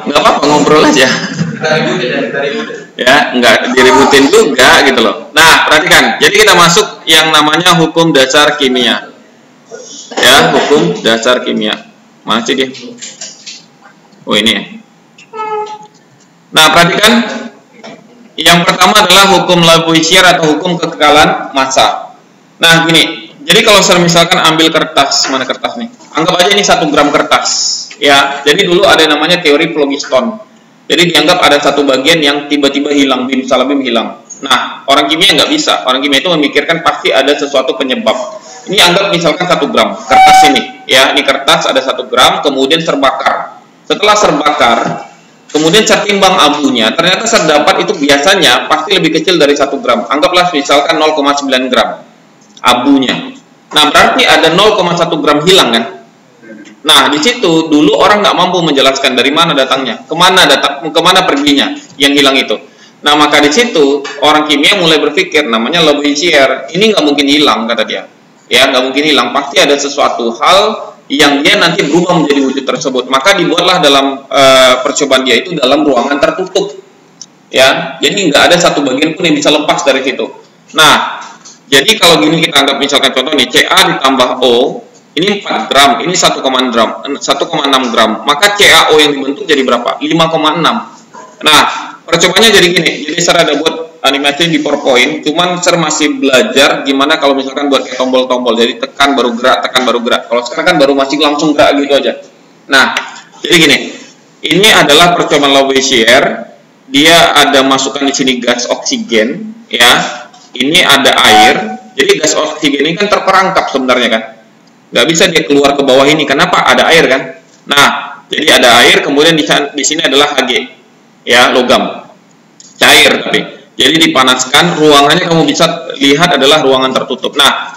Nggak apa-apa, ngobrol aja. Ya, nggak diributin juga gitu loh. Nah, perhatikan. Jadi kita masuk yang namanya hukum dasar kimia. Ya, hukum dasar kimia. Mana sih dia? Oh, ini ya. Nah, perhatikan. Yang pertama adalah hukum Lavoisier atau hukum kekekalan massa. Nah, gini. Jadi kalau saya misalkan ambil kertas, mana kertas nih? Anggap aja ini 1 gram kertas. Ya, jadi dulu ada namanya teori phlogiston. Jadi dianggap ada satu bagian yang tiba-tiba hilang, bim salabim hilang. Nah, orang kimia nggak bisa. Orang kimia itu memikirkan pasti ada sesuatu penyebab. Ini anggap misalkan 1 gram kertas ini. Ya, ini kertas ada 1 gram, kemudian terbakar. Setelah terbakar, kemudian saya timbang abunya. Ternyata terdapat itu biasanya pasti lebih kecil dari 1 gram. Anggaplah misalkan 0,9 gram abunya. Nah, berarti ada 0,1 gram hilang kan? Nah, di situ dulu orang nggak mampu menjelaskan dari mana datangnya, kemana perginya yang hilang itu. Nah, maka di situ orang kimia mulai berpikir, namanya Lavoisier, ini nggak mungkin hilang kata dia. Ya, nggak mungkin hilang, pasti ada sesuatu hal yang dia nanti berubah menjadi wujud tersebut. Maka dibuatlah dalam percobaan dia itu dalam ruangan tertutup. Ya, jadi nggak ada satu bagian pun yang bisa lepas dari situ. Nah, jadi kalau gini kita anggap misalkan contoh nih, Ca ditambah O, ini 4 gram, ini 1,6 gram, maka CaO yang dibentuk jadi berapa? 5,6. Nah, percobaannya jadi gini, jadi saya ada buat animasi di PowerPoint, cuman saya masih belajar gimana kalau misalkan buat kayak tombol-tombol, jadi tekan baru gerak, tekan baru gerak. Kalau sekarang kan baru masih langsung gerak gitu aja. Nah, jadi gini, ini adalah percobaan Lavoisier, dia ada masukkan di sini gas oksigen, ya, ini ada air, jadi gas oksigen ini kan terperangkap sebenarnya kan. Nggak bisa dia keluar ke bawah ini. Kenapa? Ada air kan? Nah, jadi ada air, kemudian di sini adalah Hg, ya, logam, cair tapi. Jadi dipanaskan, ruangannya kamu bisa lihat adalah ruangan tertutup. Nah,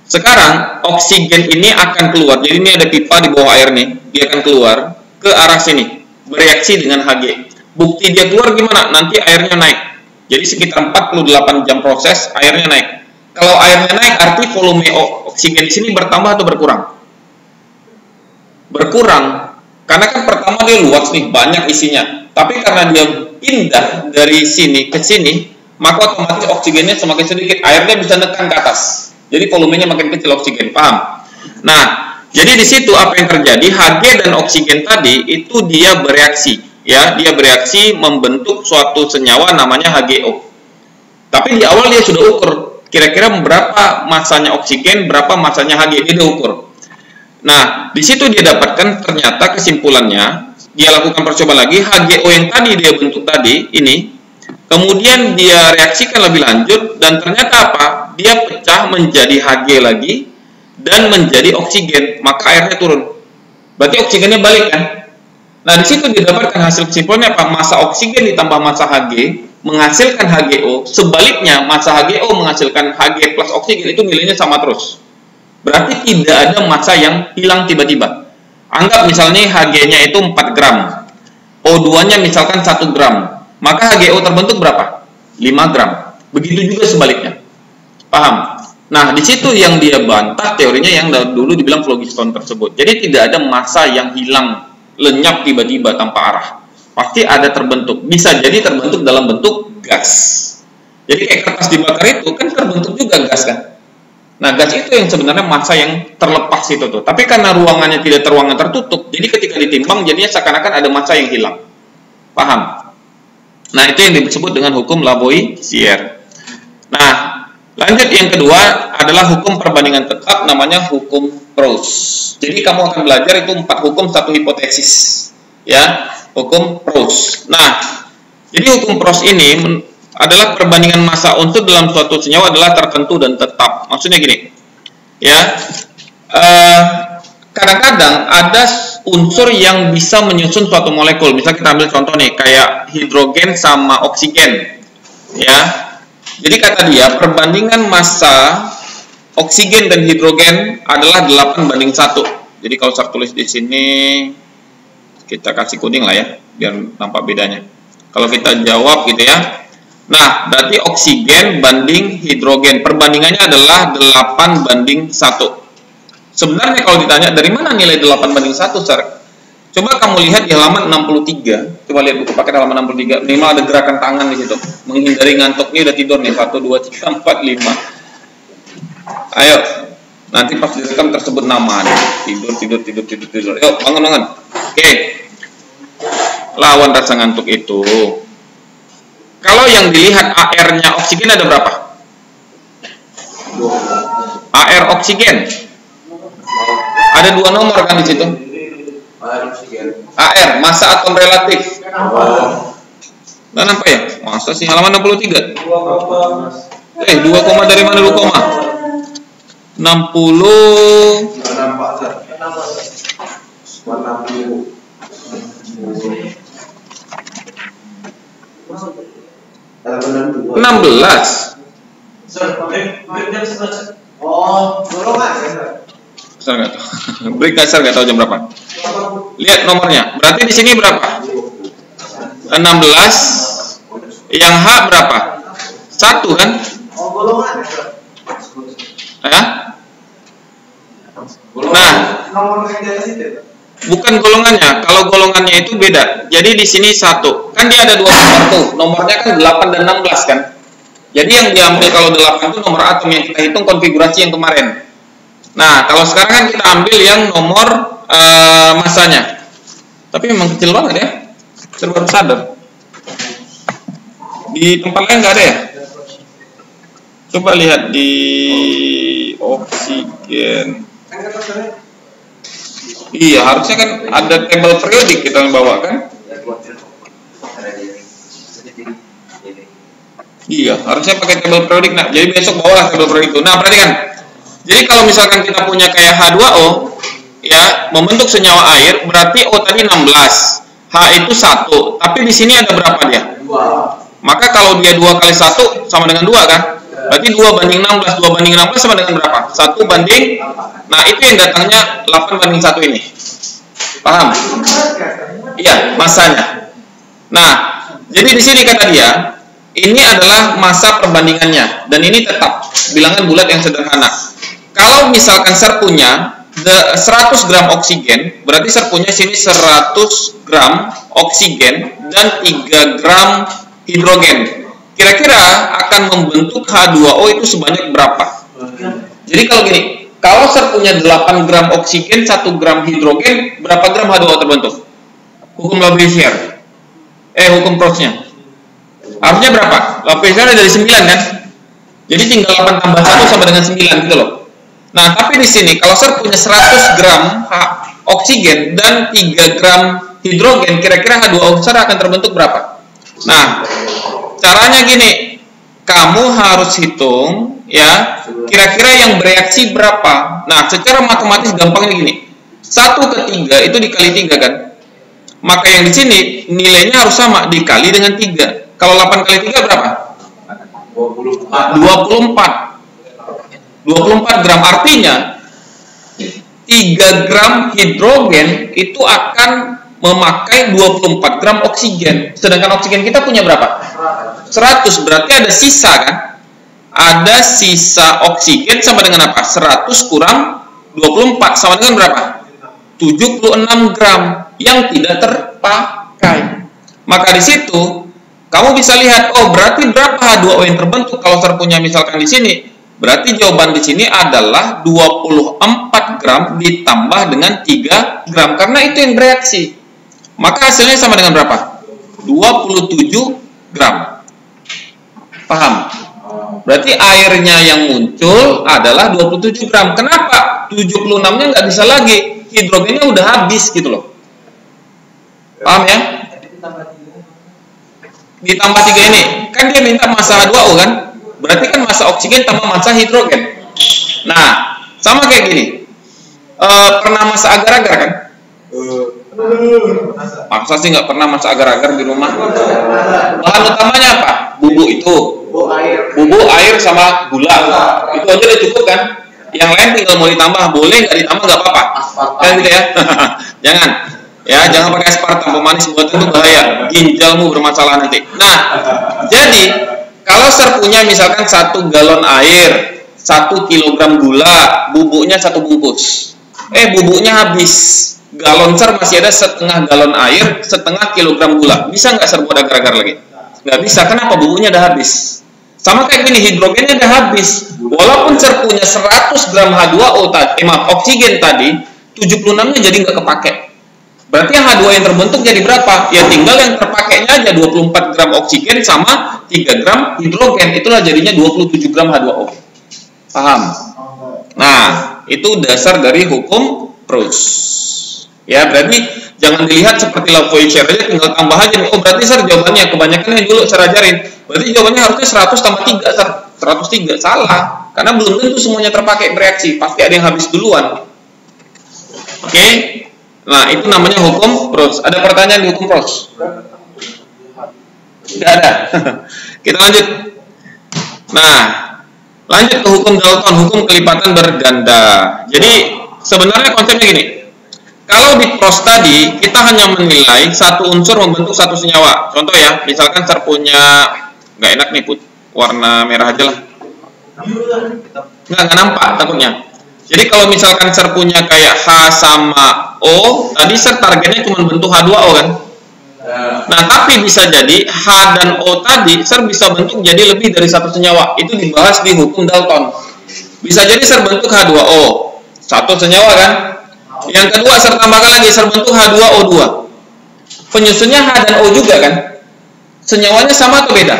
sekarang oksigen ini akan keluar. Jadi ini ada pipa di bawah air nih, dia akan keluar ke arah sini, bereaksi dengan Hg. Bukti dia keluar gimana? Nanti airnya naik. Jadi sekitar 48 jam proses, airnya naik. Kalau airnya naik, arti volume oksigen di sini bertambah atau berkurang? Berkurang. Karena kan pertama dia luas nih, banyak isinya. Tapi karena dia pindah dari sini ke sini, maka otomatis oksigennya semakin sedikit. Airnya bisa nekan ke atas. Jadi volumenya makin kecil oksigen. Paham? Nah, jadi di situ apa yang terjadi? Hg dan oksigen tadi itu dia bereaksi. Ya, dia bereaksi membentuk suatu senyawa namanya HgO. Tapi di awal dia sudah ukur. Kira-kira berapa masanya oksigen, berapa masanya Hg, dia ukur. Nah, di situ dia dapatkan ternyata kesimpulannya, dia lakukan percobaan lagi, HgO yang tadi dia bentuk tadi, ini, kemudian dia reaksikan lebih lanjut, dan ternyata apa? Dia pecah menjadi Hg lagi, dan menjadi oksigen, maka airnya turun. Berarti oksigennya balik kan? Nah, di situ dia dapatkan hasil kesimpulannya apa? Massa oksigen ditambah massa Hg, menghasilkan HgO, sebaliknya massa HgO menghasilkan Hg plus oksigen itu nilainya sama terus. Berarti tidak ada massa yang hilang tiba-tiba. Anggap misalnya Hg-nya itu 4 gram, O2-nya misalkan 1 gram, maka HgO terbentuk berapa? 5 gram. Begitu juga sebaliknya. Paham? Nah, di situ yang dia bantah teorinya yang dulu dibilang phlogiston tersebut. Jadi tidak ada massa yang hilang, lenyap tiba-tiba tanpa arah. Pasti ada terbentuk, bisa jadi terbentuk dalam bentuk gas. Jadi kayak kertas dibakar itu kan terbentuk juga gas kan. Nah, gas itu yang sebenarnya massa yang terlepas itu tuh. Tapi karena ruangannya tidak ruangan tertutup, jadi ketika ditimbang jadinya seakan-akan ada massa yang hilang. Paham? Nah, itu yang disebut dengan hukum Lavoisier. Nah, lanjut yang kedua adalah hukum perbandingan tetap, namanya hukum Proust. Jadi kamu akan belajar itu 4 hukum 1 hipotesis. Ya. Hukum Proust. Nah, jadi hukum Proust ini adalah perbandingan massa unsur dalam suatu senyawa adalah tertentu dan tetap. Maksudnya gini, ya, kadang-kadang ada unsur yang bisa menyusun suatu molekul. Misal kita ambil contoh nih, kayak hidrogen sama oksigen, ya. Jadi kata dia perbandingan massa oksigen dan hidrogen adalah 8:1. Jadi kalau saya tulis di sini, kita kasih kuning lah ya, biar nampak bedanya. Kalau kita jawab gitu ya. Nah, berarti oksigen banding hidrogen. Perbandingannya adalah 8:1. Sebenarnya kalau ditanya dari mana nilai 8:1, Sir? Coba kamu lihat di halaman 63. Coba lihat buku paket halaman 63. Minimal ada gerakan tangan di situ. Menghindari ngantuk. Ini udah tidur nih. 1, 2, 3, 4, 5. Ayo. Nanti pas direkam tersebut nama. Tidur. Yuk, bangun. Oke. Lawan rasa ngantuk itu. Kalau yang dilihat AR-nya oksigen ada berapa? AR oksigen. Ada 2 nomor kan di situ? AR, massa atom relatif. Dan apa ya? Masa sih halaman 63. 2 dari mana 2 koma? 60 16. Oh, golongan ya. Saya nggak tahu. Break dasar nggak tahu jam berapa. Lihat nomornya. Berarti di sini berapa? 16. Yang H berapa? 1 kan? Oh, golongan. Ya? Nah, nomor yang di atas itu. bukan golongannya. Kalau golongannya itu beda. Jadi di sini 1. Kan dia ada 2 nomor tuh. Nomornya kan 8 dan 16 kan? Jadi yang diambil kalau 8 itu nomor atom yang kita hitung konfigurasi yang kemarin. Nah, kalau sekarang kan kita ambil yang nomor masanya. Tapi memang kecil banget ya. Saya baru sadar. Di tempat lain nggak ada ya? Coba lihat di oksigen. Iya, harusnya kan ada tabel periodik kita bawa kan? Iya, harusnya pakai tabel periodik. Nah, jadi besok bawalah tabel periodik itu. Nah, perhatikan. Jadi kalau misalkan kita punya kayak H2O, ya, membentuk senyawa air, berarti O tadi 16, H itu 1, tapi di sini ada berapa dia? 2. Maka kalau dia 2 kali 1 sama dengan 2 kan? Berarti 2 banding 16, 2 banding 16 sama dengan berapa? 1 banding, nah itu yang datangnya 8 banding 1 ini. Paham? Iya, masanya. Nah, jadi di sini kata dia, ini adalah massa perbandingannya, dan ini tetap bilangan bulat yang sederhana. Kalau misalkan serpunya 100 gram oksigen, berarti serpunya sini 100 gram oksigen dan 3 gram hidrogen. Kira-kira akan membentuk H2O itu sebanyak berapa? Jadi kalau gini, kalau serpunya 8 gram oksigen, 1 gram hidrogen, berapa gram H2O terbentuk? Hukum Lavoisier. Hukum Proustnya. Harusnya berapa? Lavoisier ada dari 9 kan? Jadi tinggal 8 tambah 1 sama dengan 9 gitu loh. Nah, tapi di sini kalau serpunya 100 gram oksigen dan 3 gram hidrogen, kira-kira H2O besar akan terbentuk berapa? Nah, caranya gini, kamu harus hitung ya, kira-kira yang bereaksi berapa. Nah, secara matematis gampangnya gini, 1 ke 3 itu dikali 3 kan? Maka yang di sini nilainya harus sama, dikali dengan 3. Kalau 8 kali 3 berapa? 24 gram, artinya 3 gram hidrogen itu akan memakai 24 gram oksigen. Sedangkan oksigen kita punya berapa? 100, berarti ada sisa kan? Ada sisa oksigen sama dengan apa? 100 kurang 24 sama dengan berapa? 76 gram yang tidak terpakai. Maka di situ kamu bisa lihat, oh berarti berapa H2O yang terbentuk kalau serpunya misalkan di sini? Berarti jawaban di sini adalah 24 gram ditambah dengan 3 gram karena itu yang bereaksi. Maka hasilnya sama dengan berapa? 27 gram. Paham? Berarti airnya yang muncul adalah 27 gram. Kenapa? 76-nya nggak bisa lagi. Hidrogennya udah habis gitu loh. Paham ya? Ditambah 3 ini. Kan dia minta massa H2O kan? Berarti kan massa oksigen tambah massa hidrogen. Nah, sama kayak gini. Pernah massa agar-agar kan? Masa sih nggak pernah massa agar-agar di rumah? Bahan utamanya apa? Bubuk itu. Bubuk, air, sama gula. Itu aja udah cukup kan? Yang lain tinggal mau ditambah, boleh nggak ditambah nggak apa-apa. Kan gitu ya? Jangan. Ya, jangan pakai aspartam, pemanis buatan itu bahaya. Ginjalmu bermasalah nanti. Nah, jadi kalau serpunya misalkan 1 galon air, 1 kilogram gula, bubuknya 1 bungkus. Bubuknya habis. galon SER masih ada setengah galon air, setengah kilogram gula. Bisa nggak SER buat agar-agar lagi? Nggak bisa. Kenapa? Bubuknya udah habis. Sama kayak gini, hidrogennya udah habis. Walaupun SER punya 100 gram H2O tadi, oksigen tadi, 76-nya jadi nggak kepake. Berarti yang H2 yang terbentuk jadi berapa? Ya tinggal yang terpakainya aja 24 gram oksigen sama 3 gram hidrogen. Itulah jadinya 27 gram H2O. Paham? Nah, itu dasar dari hukum Proust. Ya, berarti jangan dilihat seperti Lavoisier aja tinggal tambah aja nih. Oh, berarti SER jawabannya kebanyakan yang dulu saya ajarin. Berarti jawabannya harusnya 100 tambah 3 SER. 103 salah. Karena belum tentu semuanya terpakai bereaksi. Pasti ada yang habis duluan. Oke? Nah, itu namanya hukum Proust. Ada pertanyaan di hukum Proust? Tidak ada. Kita lanjut. Nah, lanjut ke hukum Dalton, hukum kelipatan berganda. Jadi, sebenarnya konsepnya gini. Kalau di Proust tadi, kita hanya menilai satu unsur membentuk satu senyawa. Contoh ya, misalkan SER punya, nggak enak nih, warna merah aja lah. Nggak nampak takutnya. Jadi kalau misalkan SER punya kayak H sama O, tadi SER targetnya cuma bentuk H2O kan? Nah, tapi bisa jadi H dan O tadi SER bisa bentuk jadi lebih dari satu senyawa. Itu dibahas di hukum Dalton. Bisa jadi SER bentuk H2O, satu senyawa kan? Yang kedua SER tambahkan lagi SER bentuk H2O2. Penyusunnya H dan O juga kan? Senyawanya sama atau beda?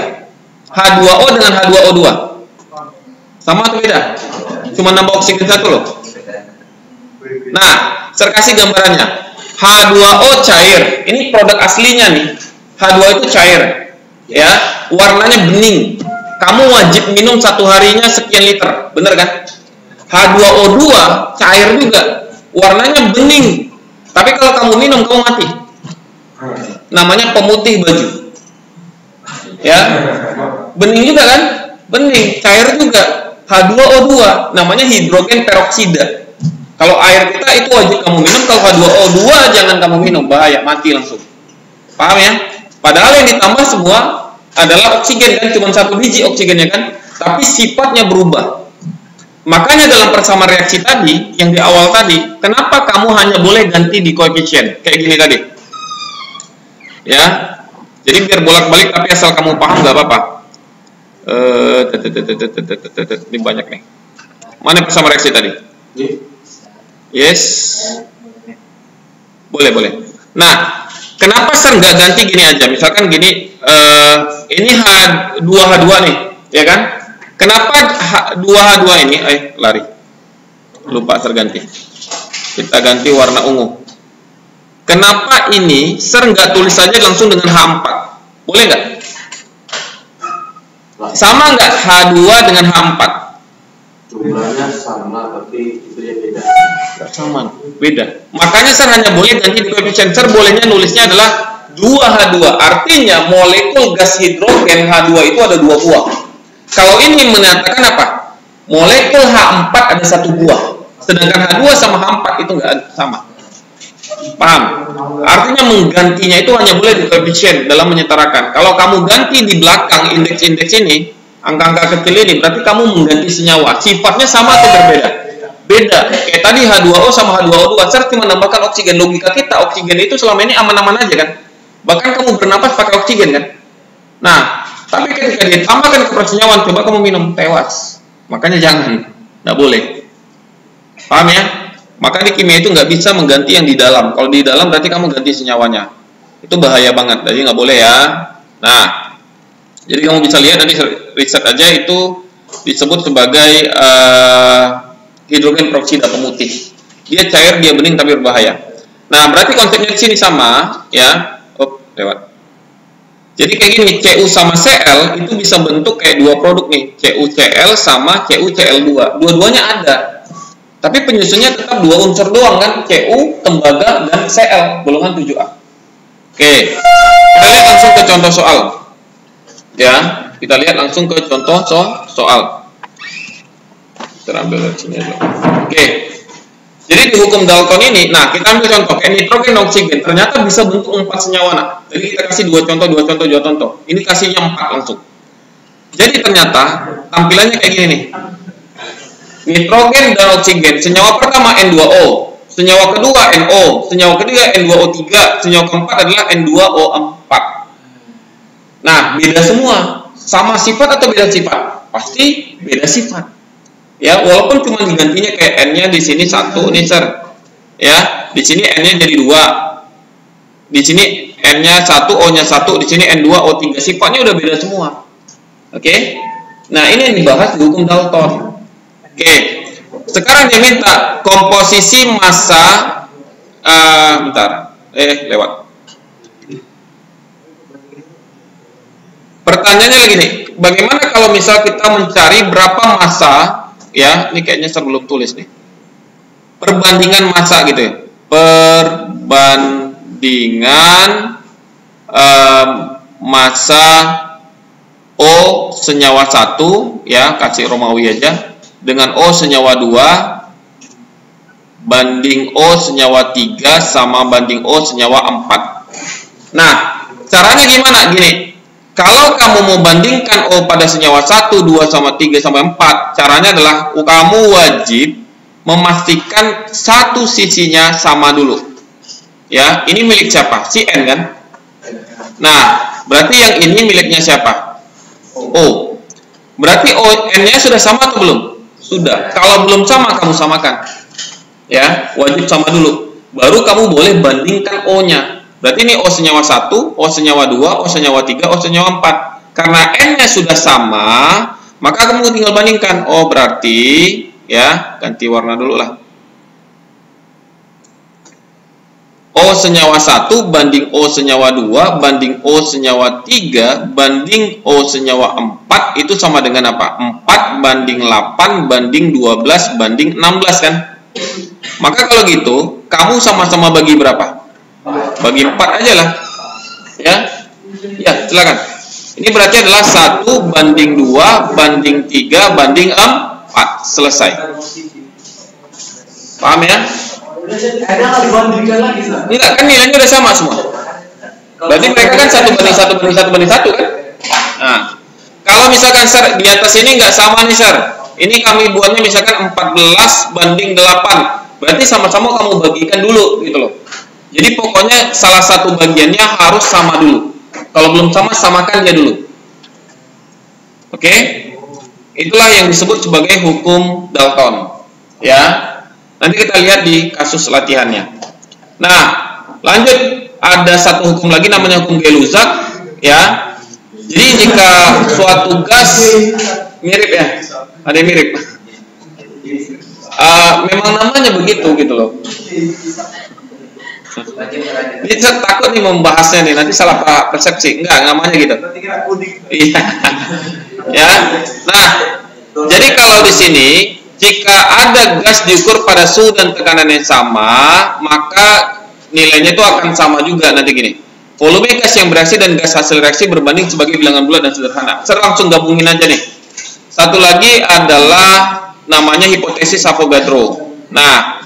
H2O dengan H2O2. Sama atau beda? Cuma nambah oksigen satu loh. Nah, SER kasih gambarannya. H2O cair. Ini produk aslinya nih. H2O itu cair. Ya, warnanya bening. Kamu wajib minum satu harinya sekian liter. Bener kan? H2O2 cair juga. Warnanya bening. Tapi kalau kamu minum, kamu mati. Namanya pemutih baju. Ya. Bening juga kan? Bening. Cair juga. H2O2 namanya hidrogen peroksida. Kalau air kita itu wajib kamu minum, kalau H2O2 jangan kamu minum, bahaya, mati langsung. Paham ya? Padahal yang ditambah semua adalah oksigen kan, cuma satu biji oksigennya kan, tapi sifatnya berubah. Makanya dalam persamaan reaksi tadi, yang di awal tadi, kenapa kamu hanya boleh ganti di koefisien? Kayak gini tadi. Ya. Jadi biar bolak-balik tapi asal kamu paham gak apa-apa. Ini banyak nih. Mana persamaan reaksi tadi? Yes. Boleh. Nah, kenapa SER nggak ganti gini aja? Misalkan gini, ini H2H2 nih, ya kan? Kenapa 2H2 ini? Lari. Lupa SER ganti. Kita ganti warna ungu. Kenapa ini SER nggak tulis saja langsung dengan H4? Boleh nggak? Sama nggak H2 dengan H4? Jumlahnya sama, tapi itu ya beda. Nggak sama, beda. Makanya SER hanya boleh ganti di koefisien. SER bolehnya nulisnya adalah 2H2. Artinya molekul gas hidrogen H2 itu ada 2 buah. Kalau ini menyatakan apa? Molekul H4 ada 1 buah. Sedangkan H2 sama H4 itu nggak sama. Paham? Artinya menggantinya itu hanya boleh di koefisien dalam menyetarakan. Kalau kamu ganti di belakang indeks-indeks ini, angka-angka kecil ini, berarti kamu mengganti senyawa. Sifatnya sama atau berbeda? Beda. Kayak tadi H2O sama H2O2, SER cuma menambahkan oksigen. Logika kita, oksigen itu selama ini aman-aman aja kan? Bahkan kamu bernapas pakai oksigen kan? Nah, tapi ketika ditambahkan ke persenyawaan, coba kamu minum, tewas. Makanya jangan, nggak boleh. Paham ya? Maka di kimia itu nggak bisa mengganti yang di dalam. Kalau di dalam berarti kamu ganti senyawanya. Itu bahaya banget, jadi nggak boleh ya. Nah, jadi kamu bisa lihat nanti riset aja itu disebut sebagai hidrogen peroksida pemutih. Dia cair, dia bening tapi berbahaya. Nah, berarti konsepnya di sini sama, ya. Lewat. Jadi kayak gini, Cu sama Cl itu bisa bentuk kayak dua produk nih, CuCl sama CuCl2. Dua-duanya ada. Tapi penyusunnya tetap dua unsur doang kan, Cu, tembaga, dan Cl, golongan 7A. Oke, kita lihat langsung ke contoh soal. Ya, kita lihat langsung ke contoh soal. Kita ambil dari sini aja. Oke, jadi di hukum Dalton ini, nah kita ambil contoh, kayak nitrogen dan oksigen, ternyata bisa bentuk 4 senyawa. Nah, jadi kita kasih dua contoh. Ini kasihnya 4 langsung. Jadi ternyata tampilannya kayak gini nih. Nitrogen dan oksigen, senyawa pertama N2O, senyawa kedua NO, senyawa ketiga N2O3, senyawa keempat adalah N2O4. Nah, beda semua. Sama sifat atau beda sifat? Pasti beda sifat. Ya, walaupun cuma digantinya kayak N-nya di sini 1 nih, Sir. Ya, di sini N-nya jadi 2. Di sini N-nya 1, O-nya 1, di sini N2O3. Sifatnya udah beda semua. Oke? Nah, ini yang dibahas di hukum Dalton. Oke. Sekarang dia minta komposisi massa lewat. Pertanyaannya lagi nih, bagaimana kalau misal kita mencari berapa massa, ya, ini kayaknya saya belum tulis nih. Perbandingan massa gitu ya. Perbandingan massa O senyawa 1, ya, kasih Romawi aja, dengan O senyawa 2 banding O senyawa 3 sama banding O senyawa 4. Nah, caranya gimana? Gini. Kalau kamu mau bandingkan O pada senyawa 1, 2, sama 3, sampai 4, caranya adalah kamu wajib memastikan satu sisinya sama dulu. Ya, ini milik siapa? Si N kan? Nah, berarti yang ini miliknya siapa? O. Berarti O N-nya sudah sama atau belum? Sudah. Kalau belum sama, kamu samakan. Ya, wajib sama dulu. Baru kamu boleh bandingkan O-nya. Berarti ini O senyawa 1, O senyawa 2, O senyawa 3, O senyawa 4. Karena N-nya sudah sama, maka kamu tinggal bandingkan. Oh, berarti, ya, ganti warna dulu lah. O senyawa 1 banding O senyawa 2 banding O senyawa 3 banding O senyawa 4 itu sama dengan apa? 4 banding 8 banding 12 banding 16 kan? Maka kalau gitu, kamu sama-sama bagi berapa? Bagi 4 aja lah. Ya. Ya, silakan. Ini berarti adalah 1 banding 2 banding 3 banding 4. Selesai. Paham ya? Enggak, kan nilainya udah sama semua. Berarti mereka kan 1 banding 1 banding 1 banding 1 kan? Nah, kalau misalkan Sir di atas ini nggak sama nih Sir. Ini kami buatnya misalkan 14 banding 8. Berarti sama-sama kamu bagikan dulu gitu loh. Jadi pokoknya salah satu bagiannya harus sama dulu. Kalau belum sama, samakan dia dulu. Oke? Itulah yang disebut sebagai hukum Dalton. Ya. Nanti kita lihat di kasus latihannya. Nah, lanjut. Ada satu hukum lagi namanya hukum Gay-Lussac. Ya. Jadi jika suatu gas mirip ya. Ada yang mirip. Memang namanya begitu gitu loh. Ini saya takut nih membahasnya nih, nanti salah persepsi. Enggak, namanya gitu. Iya. Ya. Nah, jadi kalau di sini jika ada gas diukur pada suhu dan tekanan yang sama, maka nilainya itu akan sama juga nanti gini. Volume gas yang bereaksi dan gas hasil reaksi berbanding sebagai bilangan bulat dan sederhana. Saya langsung gabungin aja nih. Satu lagi adalah namanya hipotesis Avogadro. Nah,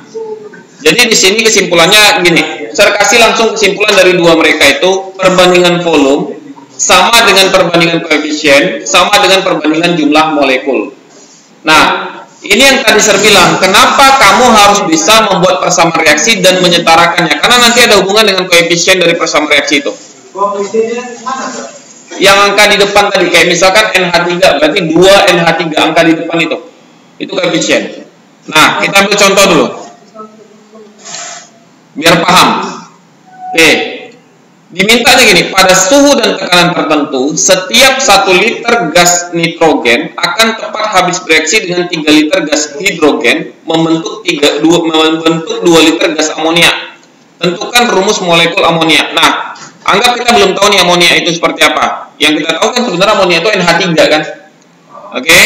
jadi di sini kesimpulannya gini. Saya kasih langsung kesimpulan dari dua mereka itu, perbandingan volume sama dengan perbandingan koefisien sama dengan perbandingan jumlah molekul. Nah, ini yang tadi saya bilang, kenapa kamu harus bisa membuat persamaan reaksi dan menyetarakannya? Karena nanti ada hubungan dengan koefisien dari persamaan reaksi itu. Koefisiennya mana, Pak? Yang angka di depan tadi, kayak misalkan NH3, berarti 2 NH3 angka di depan itu. Itu koefisien. Nah, kita ambil contoh dulu. Biar paham. Oke. Dimintanya gini, pada suhu dan tekanan tertentu, setiap 1 liter gas nitrogen akan tepat habis bereaksi dengan 3 liter gas hidrogen membentuk 2 liter gas amonia. Tentukan rumus molekul amonia. Nah, anggap kita belum tahu nih amonia itu seperti apa. Yang kita tahu kan sebenarnya amonia itu NH3 kan. Oke.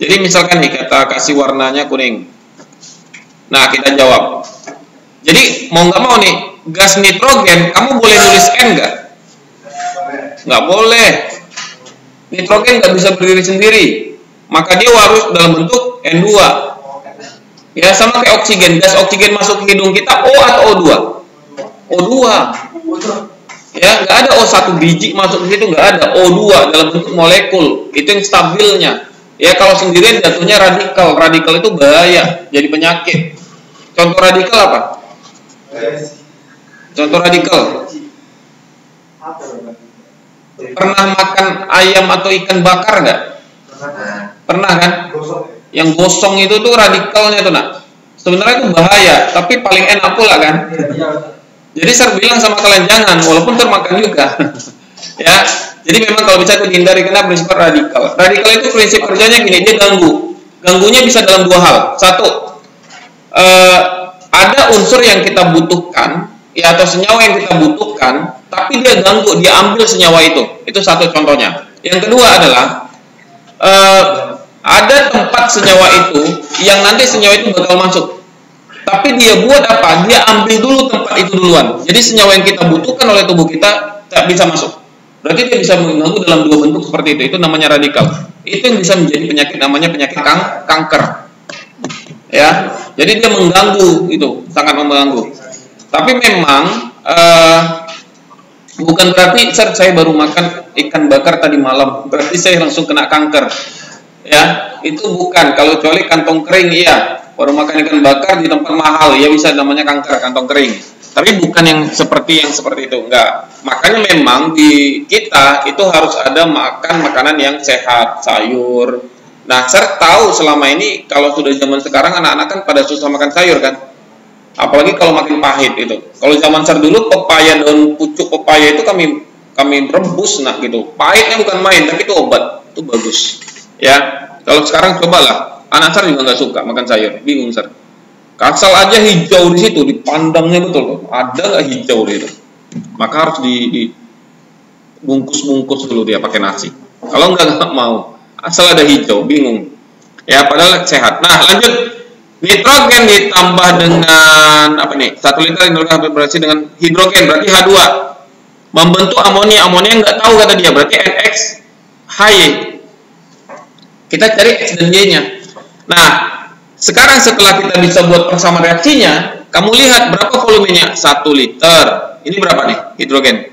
Jadi misalkan nih kita kasih warnanya kuning. Nah, kita jawab. Jadi mau nggak mau nih, gas nitrogen, kamu boleh nulis N nggak? Nggak boleh. Nitrogen nggak bisa berdiri sendiri. Maka dia harus dalam bentuk N2. Ya, sama kayak oksigen. Gas oksigen masuk ke hidung kita, O atau O2? O2. Ya, nggak ada O1 biji masuk ke situ, nggak ada. O2 dalam bentuk molekul. Itu yang stabilnya. Ya, kalau sendirian jatuhnya radikal. Radikal itu bahaya, jadi penyakit. Contoh radikal apa? Contoh radikal. Pernah makan ayam atau ikan bakar nggak? Pernah kan? Yang gosong itu tuh radikalnya tuh nak. Sebenarnya itu bahaya, tapi paling enak pula kan? Jadi saya bilang sama kalian jangan, walaupun termakan juga. Ya, jadi memang kalau bisa itu dihindari karena prinsip radikal. Radikal itu prinsip kerjanya gini, dia ganggu. Ganggunya bisa dalam dua hal. Satu, ada unsur yang kita butuhkan, ya atau senyawa yang kita butuhkan, tapi dia ganggu, dia ambil senyawa itu. Itu satu contohnya. Yang kedua adalah ada tempat senyawa itu yang nanti senyawa itu bakal masuk. Tapi dia buat apa? Dia ambil dulu tempat itu duluan. Jadi senyawa yang kita butuhkan oleh tubuh kita tak bisa masuk. Berarti dia bisa mengganggu dalam dua bentuk seperti itu. Itu namanya radikal. Itu yang bisa menjadi penyakit, namanya penyakit kanker. Ya, jadi dia mengganggu itu, sangat mengganggu. Tapi memang bukan berarti saya baru makan ikan bakar tadi malam, berarti saya langsung kena kanker. Ya, itu bukan. Kalau kecuali kantong kering, iya. Baru makan ikan bakar di tempat mahal, ya bisa namanya kanker, kantong kering. Tapi bukan yang seperti itu, enggak. Makanya memang di kita itu harus ada makan makanan yang sehat, sayur. Nah, saya tahu selama ini kalau sudah zaman sekarang anak-anak kan pada susah makan sayur kan. Apalagi kalau makin pahit itu. Kalau zaman saya dulu pepaya, daun pucuk pepaya itu kami rebus nak gitu. Pahitnya bukan main, tapi itu obat, itu bagus. Ya, kalau sekarang cobalah. Anak saya juga nggak suka makan sayur, bingung saya. Kasal aja hijau di situ, dipandangnya betul. Ada nggak hijau di itu? Maka harus dibungkus-bungkus dulu dia pakai nasi. Kalau nggak mau. Asal ada hijau, bingung. Ya, padahal sehat. Nah, lanjut. Nitrogen ditambah dengan apa nih? 1 liter nitrogen berarti dengan hidrogen, berarti H2. Membentuk amonia. Amonia nggak tahu kata dia, berarti NX-HY. Kita cari X dan Y-nya. Nah, sekarang setelah kita bisa buat persamaan reaksinya, kamu lihat berapa volumenya? 1 liter. Ini berapa nih? Hidrogen.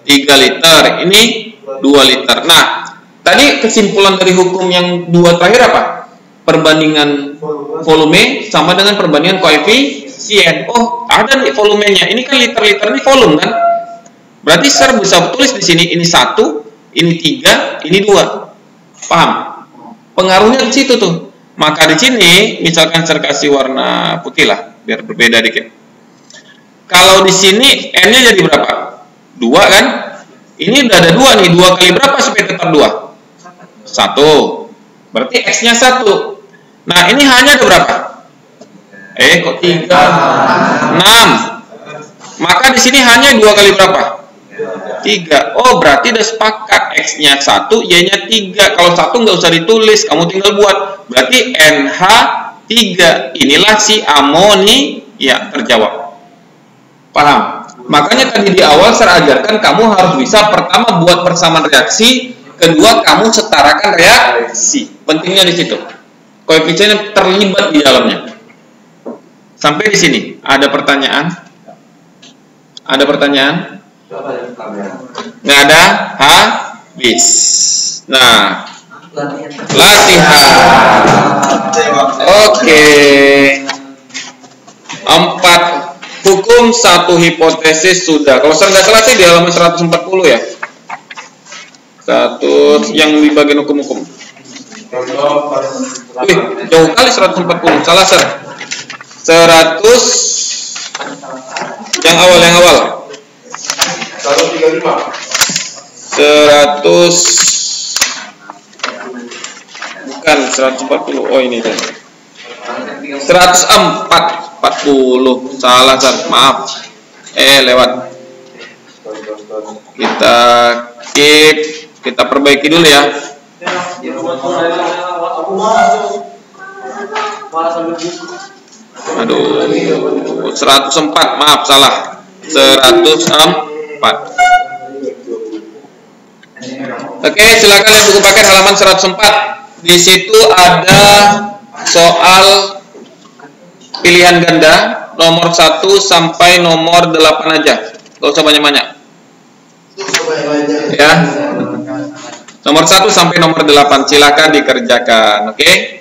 3 liter. Ini 2 liter. Nah, tadi kesimpulan dari hukum yang dua terakhir apa? Perbandingan volume sama dengan perbandingan koefisien. Oh, ada nih volumenya. Ini kan liter-liter, ini volume kan? Berarti saya bisa tulis di sini ini 1, ini 3, ini 2. Paham? Pengaruhnya di situ tuh. Maka di sini misalkan saya kasih warna putih lah, biar berbeda dikit. Kalau di sini N-nya jadi berapa? 2 kan? Ini udah ada 2 nih. 2 kali berapa supaya tetap 2? 1. Berarti X-nya 1. Nah, ini hanya ada berapa? Kok 3? 6. Maka di sini hanya 2 kali berapa? 3. Oh, berarti udah sepakat. X-nya 1, Y-nya 3. Kalau 1 nggak usah ditulis, kamu tinggal buat. Berarti NH3. Inilah si amonia, terjawab. Paham? Makanya tadi di awal saya ajarkan kamu harus bisa pertama buat persamaan reaksi, kedua kamu setarakan reaksi. Pentingnya di situ. Koefisiennya terlibat di dalamnya. Sampai di sini. Ada pertanyaan? Ada pertanyaan? Nggak ada? Habis. Nah, latihan. Oke. 4 hukum 1 hipotesis sudah. Kalau saya nggak salah sih di halaman 140 ya. Satu yang di bagian hukum-hukum. Wih, jauh kali 140. Salah, Sir. 100 yang awal. 100 bukan 140. Oh, ini tuh. 140. Salah, Sir. Maaf. Lewat. Kita perbaiki dulu ya. Aduh, 104. Maaf, salah. 104. Oke, silakan lihat buku paket halaman 104. Di situ ada soal pilihan ganda nomor 1 sampai nomor 8 aja. Gak usah banyak-banyak. Ya. Nomor 1 sampai nomor 8 silakan dikerjakan, oke?